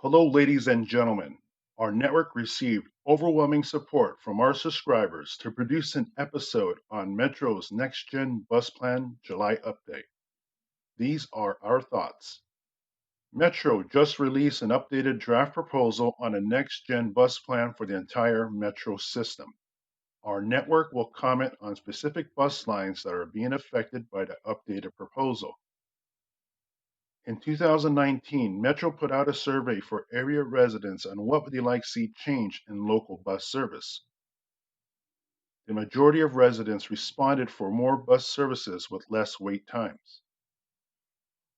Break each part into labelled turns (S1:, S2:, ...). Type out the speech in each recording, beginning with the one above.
S1: Hello, ladies and gentlemen. Our network received overwhelming support from our subscribers to produce an episode on Metro's NextGen Bus Plan July update. These are our thoughts. Metro just released an updated draft proposal on a NextGen bus plan for the entire Metro system. Our network will comment on specific bus lines that are being affected by the updated proposal. In 2019, Metro put out a survey for area residents on what would they like to see change in local bus service. The majority of residents responded for more bus services with less wait times.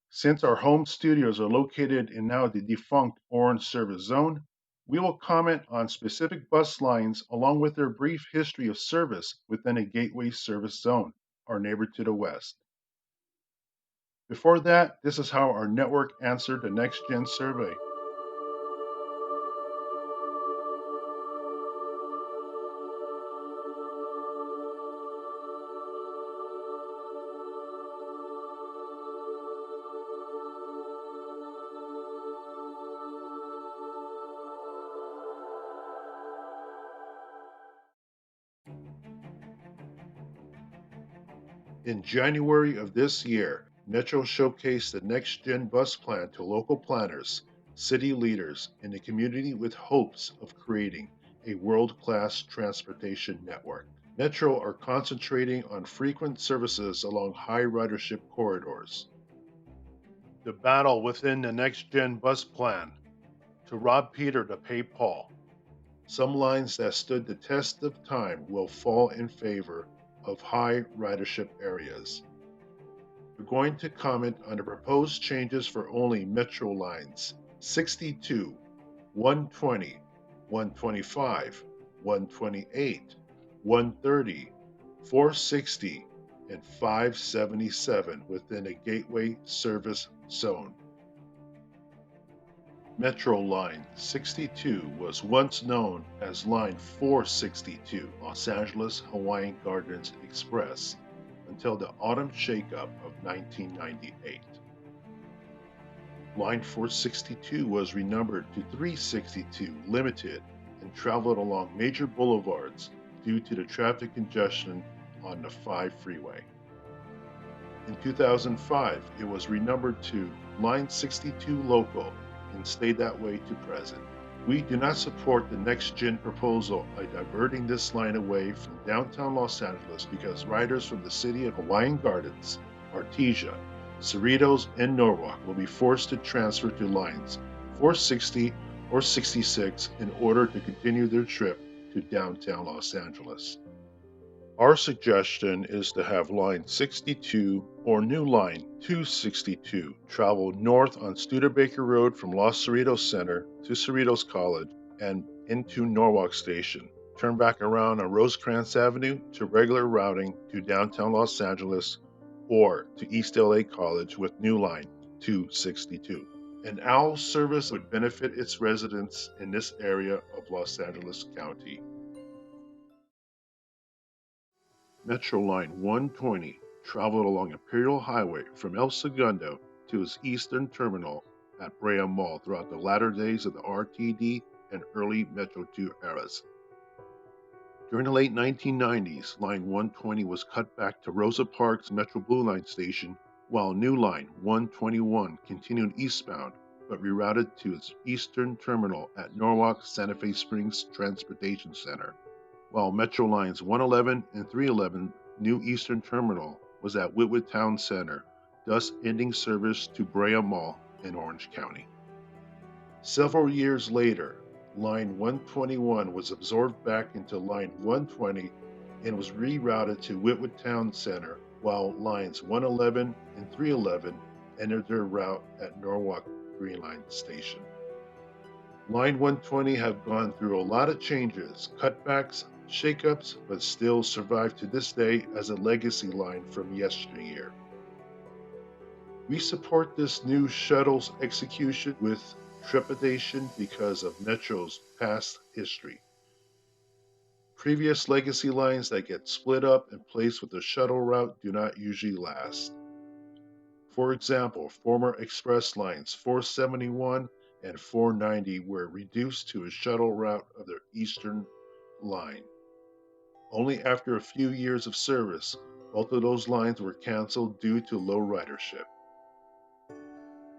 S1: Since our home studios are located in now the defunct Orange Service Zone, we will comment on specific bus lines along with their brief history of service within a Gateway Service Zone, our neighbor to the west. Before that, this is how our network answered the NextGen survey. In January of this year, Metro showcased the NextGen Bus Plan to local planners, city leaders, and the community with hopes of creating a world-class transportation network. Metro are concentrating on frequent services along high ridership corridors. The battle within the NextGen Bus Plan to rob Peter to pay Paul. Some lines that stood the test of time will fall in favor of high ridership areas. We're going to comment on the proposed changes for only Metro lines 62, 120, 125, 128, 130, 460, and 577 within a Gateway Service Zone. Metro Line 62 was once known as Line 462 Los Angeles Hawaiian Gardens Express until the autumn shakeup of 1998. Line 462 was renumbered to 362 Limited and traveled along major boulevards due to the traffic congestion on the 5 freeway. In 2005, it was renumbered to Line 62 Local and stayed that way to present. We do not support the NextGen proposal by diverting this line away from downtown Los Angeles because riders from the city of Hawaiian Gardens, Artesia, Cerritos, and Norwalk will be forced to transfer to lines 460 or 66 in order to continue their trip to downtown Los Angeles. Our suggestion is to have line 62 or new line 262 travel north on Studebaker Road from Los Cerritos Center to Cerritos College and into Norwalk Station. Turn back around on Rosecrans Avenue to regular routing to downtown Los Angeles or to East LA College with new line 262. An OWL service would benefit its residents in this area of Los Angeles County. Metro Line 120 traveled along Imperial Highway from El Segundo to its eastern terminal at Brea Mall throughout the latter days of the RTD and early Metro 2 eras. During the late 1990s, Line 120 was cut back to Rosa Parks Metro Blue Line station, while new Line 121 continued eastbound but rerouted to its eastern terminal at Norwalk Santa Fe Springs Transportation Center, while Metro Lines 111 and 311 new eastern terminal was at Whitwood Town Center, thus ending service to Brea Mall in Orange County. Several years later, Line 121 was absorbed back into Line 120 and was rerouted to Whitwood Town Center, while Lines 111 and 311 entered their route at Norwalk Green Line Station. Line 120 have gone through a lot of changes, cutbacks, shakeups, but still survive to this day as a legacy line from yesteryear. We support this new shuttle's execution with trepidation because of Metro's past history. Previous legacy lines that get split up and placed with the shuttle route do not usually last. For example, former express lines 471 and 490 were reduced to a shuttle route of the Eastern Line. Only after a few years of service, both of those lines were canceled due to low ridership.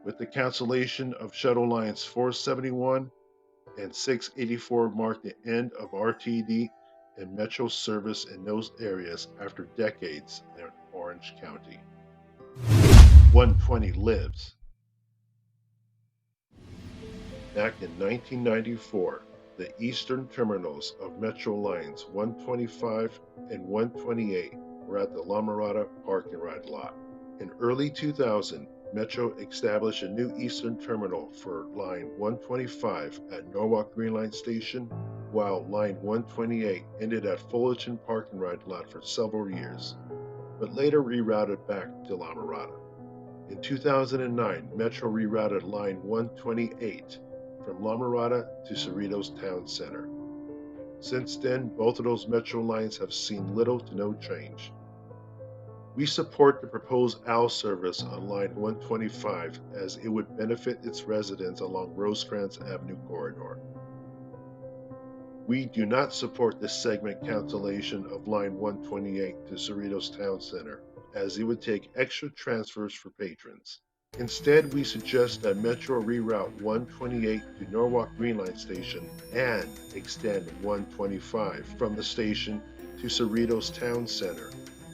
S1: With the cancellation of shuttle lines 471 and 684 marked the end of RTD and Metro service in those areas after decades in Orange County. 120 lives. Back in 1994, the eastern terminals of Metro Lines 125 and 128 were at the La Mirada Park and Ride lot. In early 2000, Metro established a new eastern terminal for Line 125 at Norwalk Green Line Station, while Line 128 ended at Fullerton Park and Ride lot for several years, but later rerouted back to La Mirada. In 2009, Metro rerouted Line 128 from La Mirada to Cerritos Town Center. Since then, both of those Metro lines have seen little to no change. We support the proposed OWL service on Line 125 as it would benefit its residents along Rosecrans Avenue corridor. We do not support the segment cancellation of Line 128 to Cerritos Town Center, as it would take extra transfers for patrons. Instead, we suggest that Metro reroute 128 to Norwalk Green Line Station and extend 125 from the station to Cerritos Town Center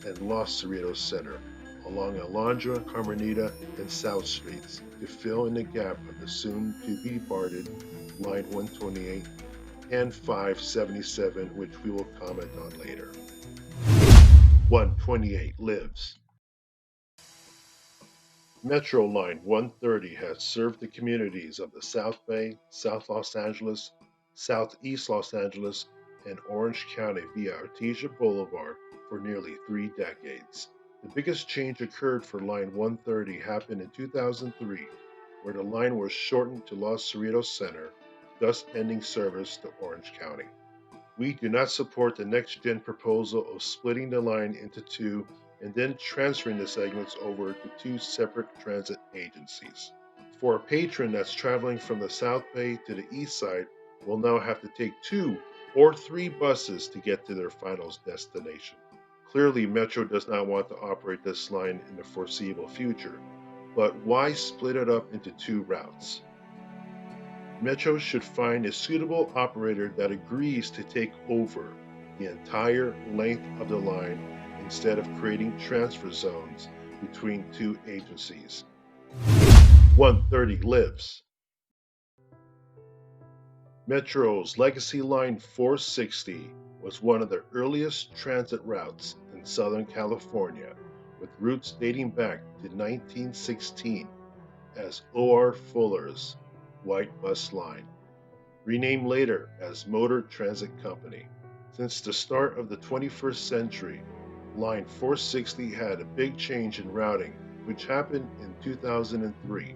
S1: and Los Cerritos Center along Alondra, Carmenita, and South Streets to fill in the gap of the soon-to-be-departed Line 128 and 577, which we will comment on later. 128 lives. Metro Line 130 has served the communities of the South Bay, South Los Angeles, Southeast Los Angeles, and Orange County via Artesia Boulevard for nearly 3 decades. The biggest change occurred for Line 130 happened in 2003, where the line was shortened to Los Cerritos Center, thus ending service to Orange County. We do not support the NextGen proposal of splitting the line into two and then transferring the segments over to 2 separate transit agencies. For a patron that's traveling from the South Bay to the East Side, will now have to take 2 or 3 buses to get to their final destination. Clearly, Metro does not want to operate this line in the foreseeable future, but why split it up into 2 routes? Metro should find a suitable operator that agrees to take over the entire length of the line instead of creating transfer zones between 2 agencies. 130 lives. Metro's Legacy Line 460 was one of the earliest transit routes in Southern California, with roots dating back to 1916 as O.R. Fuller's White Bus Line, renamed later as Motor Transit Company. Since the start of the 21st century, Line 460 had a big change in routing, which happened in 2003,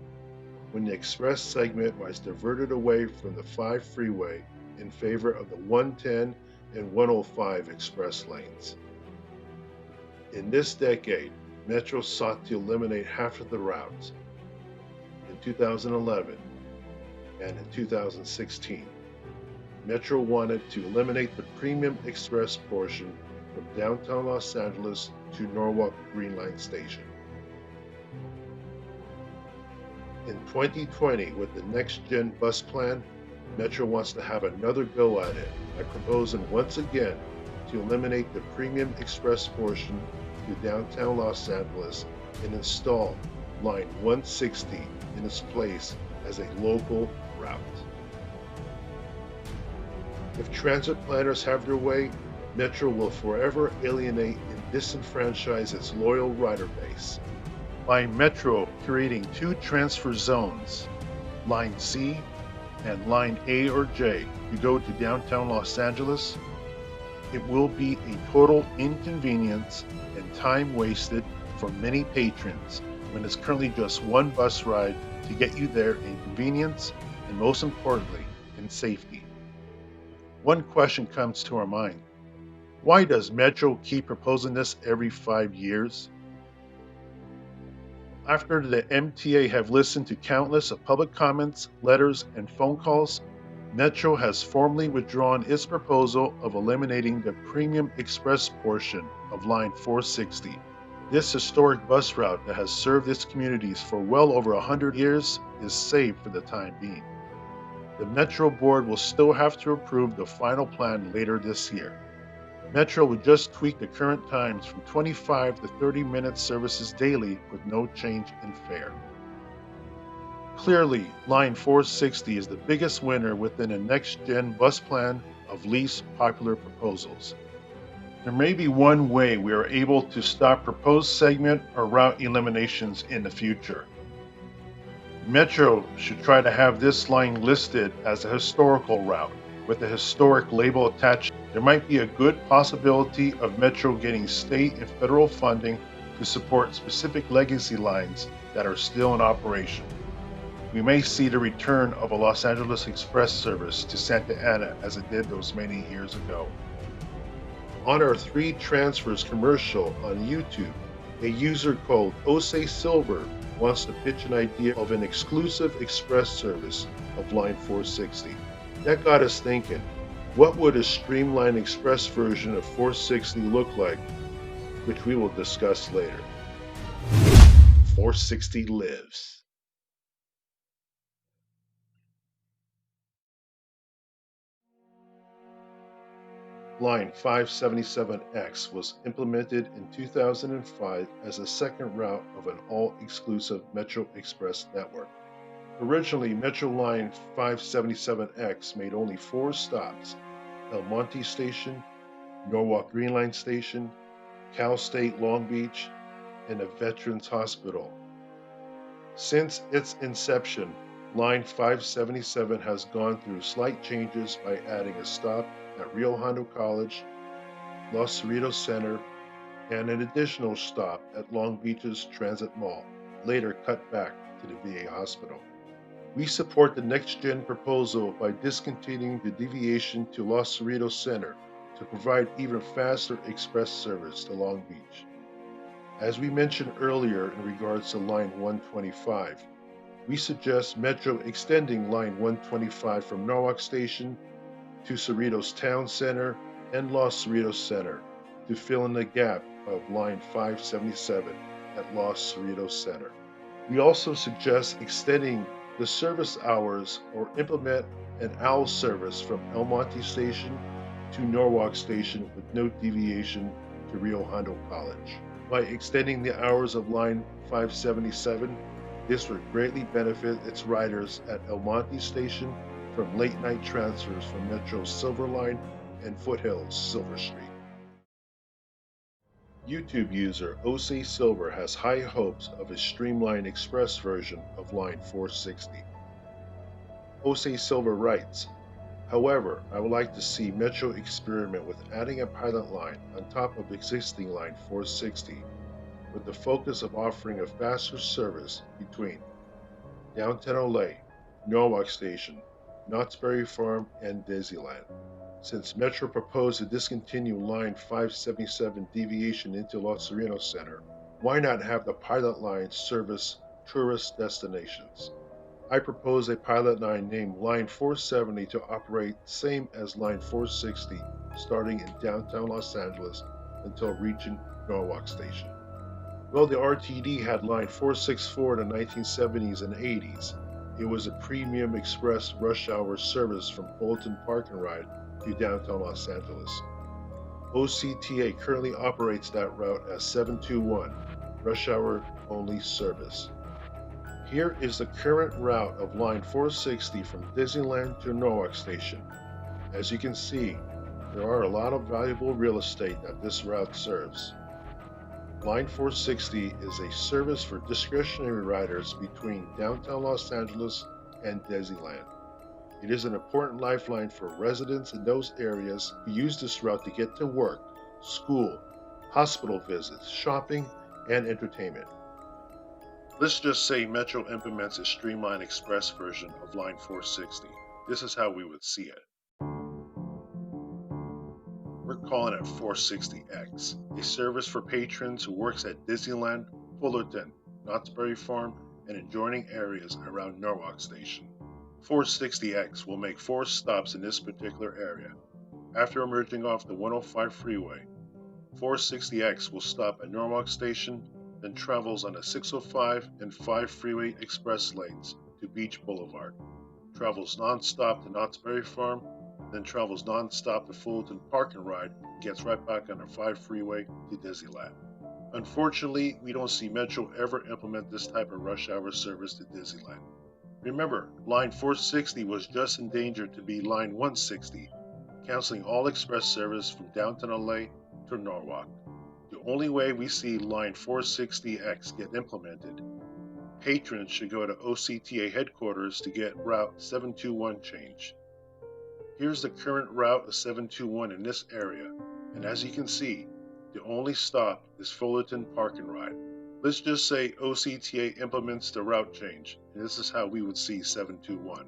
S1: when the express segment was diverted away from the 5 freeway in favor of the 110 and 105 express lanes. In this decade, Metro sought to eliminate half of the routes. In 2011, and in 2016, Metro wanted to eliminate the Premium Express portion from downtown Los Angeles to Norwalk Green Line Station. In 2020, with the NEXTGEN Bus Plan, Metro wants to have another go at it by proposing once again to eliminate the Premium Express portion to downtown Los Angeles and install Line 160 in its place as a local route. If transit planners have their way, Metro will forever alienate and disenfranchise its loyal rider base. By Metro creating 2 transfer zones, Line C and Line A or J, to go to downtown Los Angeles, it will be a total inconvenience and time wasted for many patrons when it's currently just 1 bus ride to get you there in convenience and, most importantly, in safety. One question comes to our mind: why does Metro keep proposing this every 5 years? After the MTA have listened to countless of public comments, letters, and phone calls, Metro has formally withdrawn its proposal of eliminating the Premium Express portion of Line 460. This historic bus route that has served its communities for well over 100 years is saved for the time being. The Metro Board will still have to approve the final plan later this year. Metro would just tweak the current times from 25 to 30-minute services daily with no change in fare. Clearly, Line 460 is the biggest winner within a NextGen Bus Plan of least popular proposals. There may be one way we are able to stop proposed segment or route eliminations in the future. Metro should try to have this line listed as a historical route with a historic label attached. There might be a good possibility of Metro getting state and federal funding to support specific legacy lines that are still in operation. We may see the return of a Los Angeles Express service to Santa Ana as it did those many years ago. On our 3 Transfers commercial on YouTube, a user called Ose Silver wants to pitch an idea of an exclusive express service of Line 460. That got us thinking, what would a streamlined express version of 460 look like, which we will discuss later. 460 lives. Line 577X was implemented in 2005 as a second route of an all-exclusive Metro Express network. Originally, Metro Line 577X made only 4 stops: El Monte Station, Norwalk Green Line Station, Cal State Long Beach, and a Veterans Hospital. Since its inception, Line 577 has gone through slight changes by adding a stop at Rio Hondo College, Los Cerritos Center, and an additional stop at Long Beach's Transit Mall, later cut back to the VA hospital. We support the NextGen proposal by discontinuing the deviation to Los Cerritos Center to provide even faster express service to Long Beach. As we mentioned earlier in regards to Line 125, we suggest Metro extending Line 125 from Norwalk Station to Cerritos Town Center and Los Cerritos Center to fill in the gap of Line 577 at Los Cerritos Center. We also suggest extending the service hours or implement an OWL service from El Monte Station to Norwalk Station with no deviation to Rio Hondo College. By extending the hours of Line 577, this would greatly benefit its riders at El Monte Station from late-night transfers from Metro's Silver Line and Foothills Silver Street. YouTube user Ose Silver has high hopes of a streamlined express version of Line 460. Ose Silver writes, "However, I would like to see Metro experiment with adding a pilot line on top of existing Line 460 with the focus of offering a faster service between downtown LA, Norwalk Station, Knott's Berry Farm, and Disneyland. Since Metro proposed to discontinue Line 577 deviation into Los Cerritos Center, why not have the pilot line service tourist destinations? I propose a pilot line named Line 470 to operate same as Line 460 starting in downtown Los Angeles until reaching Norwalk Station." Well, the RTD had Line 464 in the 1970s and 80s. It was a premium express rush hour service from Fulton Park and Ride to downtown Los Angeles. OCTA currently operates that route as 721, rush hour only service. Here is the current route of Line 460 from Disneyland to Norwalk Station. As you can see, there are a lot of valuable real estate that this route serves. Line 460 is a service for discretionary riders between downtown Los Angeles and Disneyland. It is an important lifeline for residents in those areas who use this route to get to work, school, hospital visits, shopping, and entertainment. Let's just say Metro implements a streamlined express version of Line 460. This is how we would see it. We're calling it 460X, a service for patrons who works at Disneyland, Fullerton, Knott's Berry Farm, and adjoining areas around Norwalk Station. 460X will make 4 stops in this particular area. After emerging off the 105 freeway, 460X will stop at Norwalk Station, then travels on the 605 and 5 freeway express lanes to Beach Boulevard, travels non-stop to Knott's Berry Farm, then travels non-stop to Fullerton Park and Ride, and gets right back on the 5 freeway to Disneyland. Unfortunately, we don't see Metro ever implement this type of rush hour service to Disneyland. Remember, Line 460 was just in danger to be Line 160, canceling all express service from downtown LA to Norwalk. The only way we see Line 460X get implemented, patrons should go to OCTA headquarters to get Route 721 changed. Here's the current route of 721 in this area, and as you can see, the only stop is Fullerton Park and Ride. Let's just say OCTA implements the route change, and this is how we would see 721.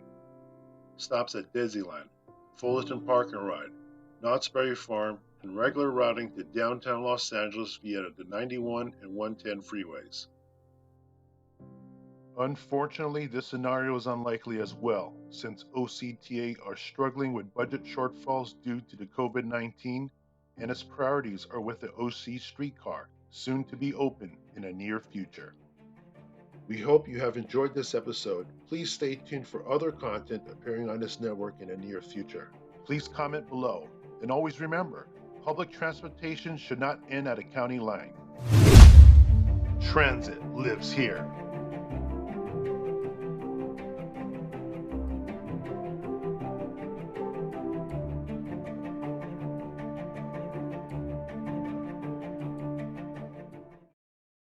S1: Stops at Disneyland, Fullerton Park and Ride, Knott's Berry Farm, and regular routing to downtown Los Angeles via the 91 and 110 freeways. Unfortunately, this scenario is unlikely as well, since OCTA are struggling with budget shortfalls due to the COVID-19, and its priorities are with the OC streetcar, soon to be open in the near future. We hope you have enjoyed this episode. Please stay tuned for other content appearing on this network in the near future. Please comment below, and always remember, public transportation should not end at a county line. Transit lives here.